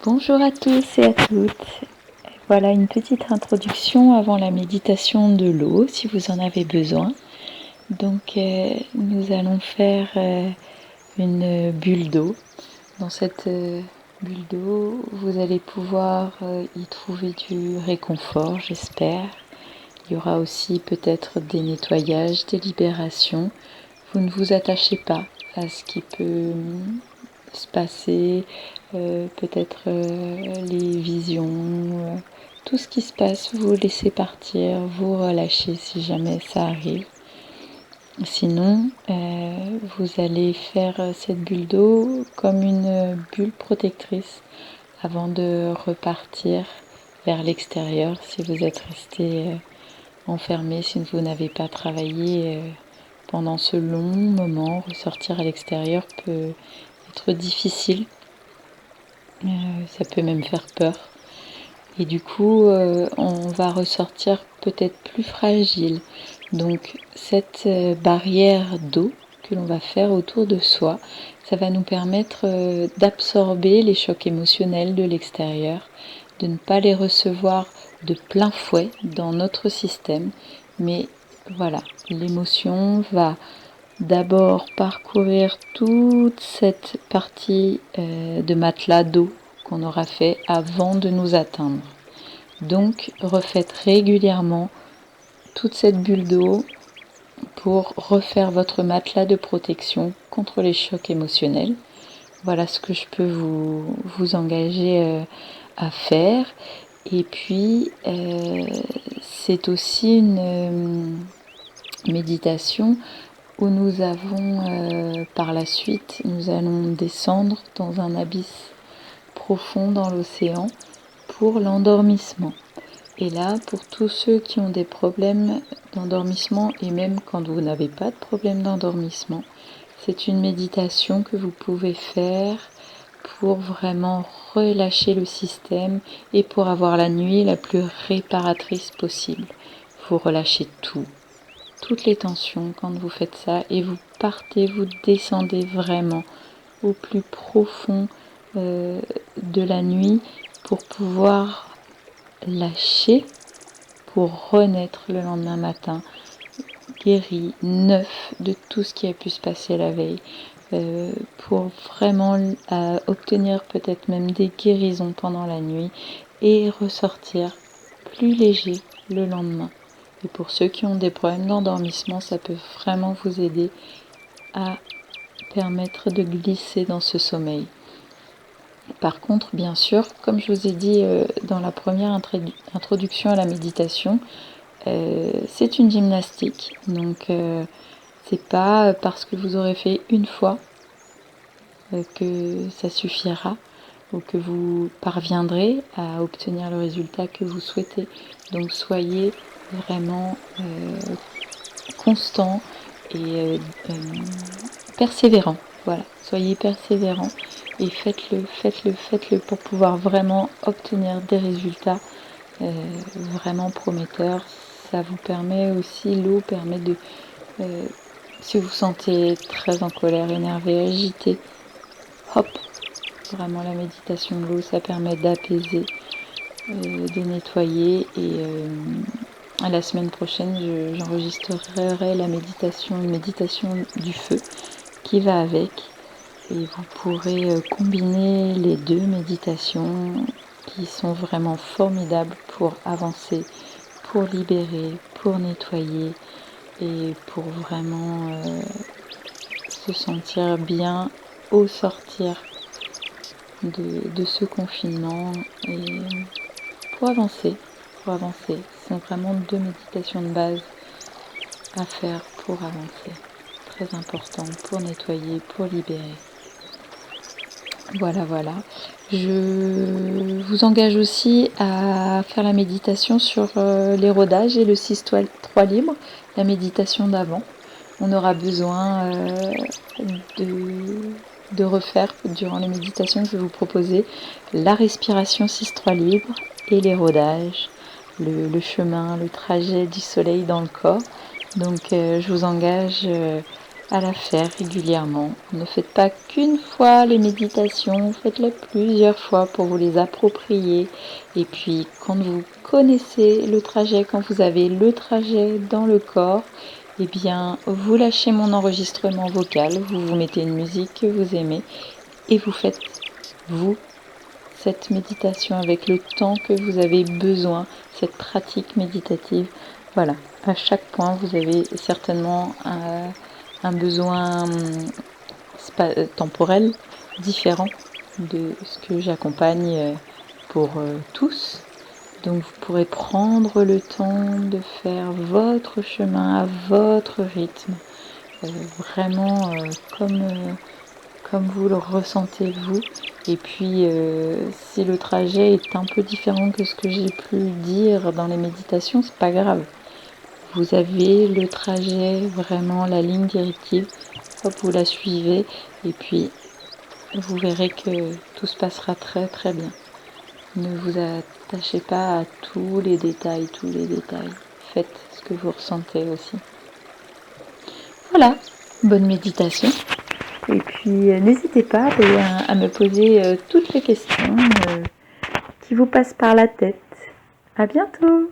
Bonjour à tous et à toutes. Voilà une petite introduction avant la méditation de l'eau, si vous en avez besoin. Donc nous allons faire une bulle d'eau. Dans cette bulle d'eau, vous allez pouvoir y trouver du réconfort, j'espère. Il y aura aussi peut-être des nettoyages, des libérations. Vous ne vous attachez pas à ce qui peut se passer, peut-être les visions, tout ce qui se passe, vous laissez partir, vous relâchez si jamais ça arrive. Sinon, vous allez faire cette bulle d'eau comme une bulle protectrice avant de repartir vers l'extérieur si vous êtes resté enfermé, si vous n'avez pas travaillé pendant ce long moment. Ressortir à l'extérieur peut être difficile, ça peut même faire peur. Et du coup, on va ressortir peut-être plus fragile. Donc cette barrière d'eau que l'on va faire autour de soi, ça va nous permettre d'absorber les chocs émotionnels de l'extérieur, de ne pas les recevoir de plein fouet dans notre système. Mais voilà, l'émotion va d'abord parcourir toute cette partie de matelas d'eau qu'on aura fait avant de nous atteindre. Donc refaites régulièrement toute cette bulle d'eau pour refaire votre matelas de protection contre les chocs émotionnels. Voilà ce que je peux vous engager à faire. Et puis c'est aussi une méditation où nous avons par la suite, nous allons descendre dans un abysse profond dans l'océan pour l'endormissement. Et là, pour tous ceux qui ont des problèmes d'endormissement, et même quand vous n'avez pas de problème d'endormissement, c'est une méditation que vous pouvez faire pour vraiment relâcher le système et pour avoir la nuit la plus réparatrice possible. Vous relâchez tout, toutes les tensions quand vous faites ça, et vous partez, vous descendez vraiment au plus profond de la nuit pour pouvoir lâcher, pour renaître le lendemain matin, guéri, neuf de tout ce qui a pu se passer la veille, pour vraiment obtenir peut-être même des guérisons pendant la nuit et ressortir plus léger le lendemain. Et pour ceux qui ont des problèmes d'endormissement, ça peut vraiment vous aider à permettre de glisser dans ce sommeil. Par contre, bien sûr, comme je vous ai dit dans la première introduction à la méditation, c'est une gymnastique. Donc, c'est pas parce que vous aurez fait une fois que ça suffira ou que vous parviendrez à obtenir le résultat que vous souhaitez. Donc, soyez vraiment constant et persévérant. Voilà, soyez persévérant et faites-le pour pouvoir vraiment obtenir des résultats vraiment prometteurs. Ça vous permet aussi, l'eau permet de, si vous vous sentez très en colère, énervé, agité, hop, vraiment la méditation de l'eau, ça permet d'apaiser, de nettoyer. Et à la semaine prochaine, j'enregistrerai une méditation du feu qui va avec, et vous pourrez combiner les deux méditations qui sont vraiment formidables pour avancer, pour libérer, pour nettoyer et pour vraiment se sentir bien au sortir de ce confinement, et pour avancer. Ce sont vraiment deux méditations de base à faire pour avancer. Très important pour nettoyer, pour libérer. Voilà. Je vous engage aussi à faire la méditation sur l'érodage et le 6-3 libre, la méditation d'avant. On aura besoin de refaire durant les méditations, je vais vous proposer la respiration 6-3 libre et les rodages, le chemin, le trajet du soleil dans le corps. Donc je vous engage à la faire régulièrement. Ne faites pas qu'une fois les méditations, faites-les plusieurs fois pour vous les approprier. Et puis quand vous connaissez le trajet, quand vous avez le trajet dans le corps, eh bien vous lâchez mon enregistrement vocal, vous mettez une musique que vous aimez et vous faites, vous, cette méditation avec le temps que vous avez besoin, cette pratique méditative. Voilà, à chaque point, vous avez certainement un besoin temporel différent de ce que j'accompagne pour tous. Donc vous pourrez prendre le temps de faire votre chemin à votre rythme, vraiment comme vous le ressentez vous. Et puis si le trajet est un peu différent que ce que j'ai pu dire dans les méditations, c'est pas grave. Vous avez le trajet, vraiment la ligne directive, hop, vous la suivez et puis vous verrez que tout se passera très très bien. Ne vous attachez pas à tous les détails. Faites ce que vous ressentez aussi. Voilà, bonne méditation. Et puis n'hésitez pas à me poser toutes les questions qui vous passent par la tête. À bientôt!